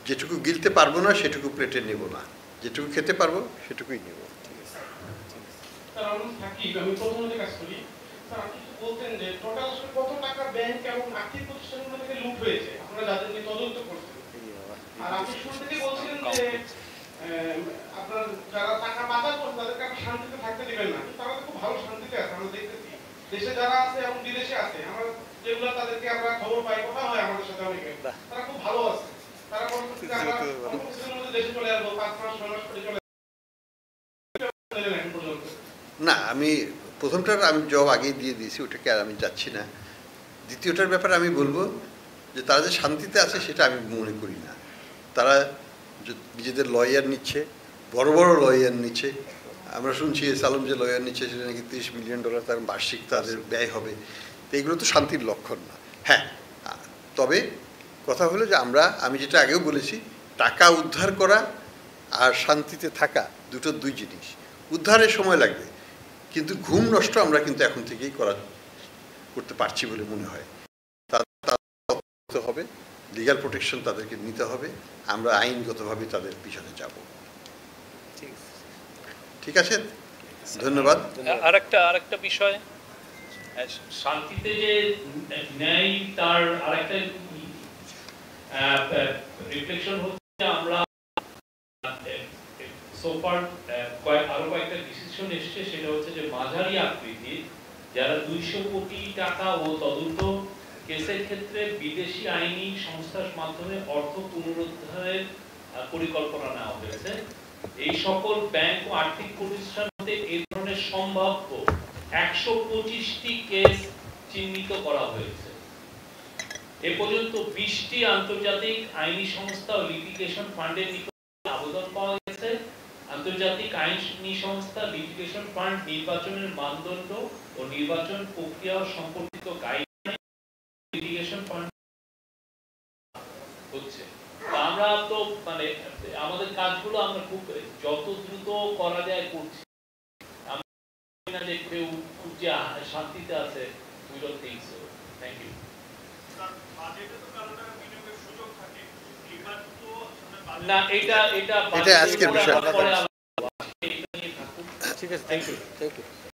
যেটুকু গিলতে পারবো না সেটুকু প্লেটে নেব না, যেটুকু খেতে পারবো সেটুকুই নেব। আমি প্রথমে কাজ করি। স্যার, আপনি বলতেন যে টোটাল আসলে কত টাকা ব্যাংক এবং আর্থিক প্রতিষ্ঠানগুলো থেকে লুট হয়েছে, আপনারা যাদের নিয়ে তদন্ত করছেন। আর আপনি শুরু থেকে বলছিলেন যে আপনার যারা টাকা পাচার করছে তাদেরকে আপনি শান্তিতে থাকতে দেবেন না, তারা তো খুব ভালো শান্তিতে আছে। আমরা দেখতেছি দেশে যারা আছে এবং বিদেশে আছে, আমরা যে যেগুলো তাদেরকে আমরা খবর পাই, কথা হয় আমাদের সাথে অনেকে, তারা খুব ভালো আছে, তারা পরবর্তীতে আমরা অল্প কিছুদিনের মধ্যে দেশে চলে আসবো, 5 মাস 6 মাস পরে চলে এখন পর্যন্ত। না, আমি প্রথমটার আমি জবাব আগেই দিয়ে দিয়েছি, ওটাকে আর আমি যাচ্ছি না। দ্বিতীয়টার ব্যাপারে আমি বলবো যে তারা যে শান্তিতে আছে সেটা আমি মনে করি না। তারা নিজেদের লয়ার নিচ্ছে, বড় বড় লয়ার নিচ্ছে। আমরা শুনছি সালম যে লয়ার নিচ্ছে সেটা নাকি $30 মিলিয়ন তার বার্ষিক তাদের ব্যয় হবে। তো এগুলো তো শান্তির লক্ষণ না। হ্যাঁ, তবে কথা হলো যে আমি যেটা আগেও বলেছি, টাকা উদ্ধার করা আর শান্তিতে থাকা দুই জিনিস। উদ্ধারের সময় লাগবে, কিন্তু ঘুম নষ্ট আমরা কিন্তু এখন থেকেই করতে পারছি বলে মনে হয়। তাদের হবে লিগ্যাল প্রোটেকশন, তাদেরকে নিতে হবে, আমরা আইনগতভাবে তাদের পিছনে যাব। ঠিক আছে, ধন্যবাদ। আরেকটা বিষয়, শান্তিতে যে ন্যায় তার আরেকটা রিফ্লেকশন হচ্ছে, আমরা সোফার আরো কয়েকটা ডিসিশন এসছে, সেটা হচ্ছে যে মাঝারি আকৃতির যারা 200 কোটি টাকা ও তদন্ত কেসের ক্ষেত্রে বিদেশি আইনি সংস্থার মাধ্যমে অর্থ পুনরুদ্ধারের পরিকল্পনা নেওয়া হয়েছে। এই সকল ব্যাংক ও আর্থিক প্রতিষ্ঠানতে এই ধরনের সম্ভাব্য 125টি কেস চিহ্নিত করা হয়েছে। এ পর্যন্ত 20টি আন্তর্জাতিক আইনি সংস্থা ও লিটিগেশন ফান্ডের নিকট আবেদন পাওয়া গেছে। আন্তর্জাতিক আইনি সংস্থা লিটিগেশন ফান্ড নির্বাচনের মানদণ্ড ও নির্বাচন প্রক্রিয়া সম্পর্কিত গাইডলাইন লিটিগেশন ফান্ড হচ্ছে। আমরা তো মানে আমাদের কাজগুলো আমরা খুব যত দ্রুত করা যায় করছি। আমরা যে কেউ খুব যে শান্তিতে আছে, we don't think so. Thank you. না, এটা আজকের বিষয়। পরে ঠিক আছে, থ্যাংক ইউ।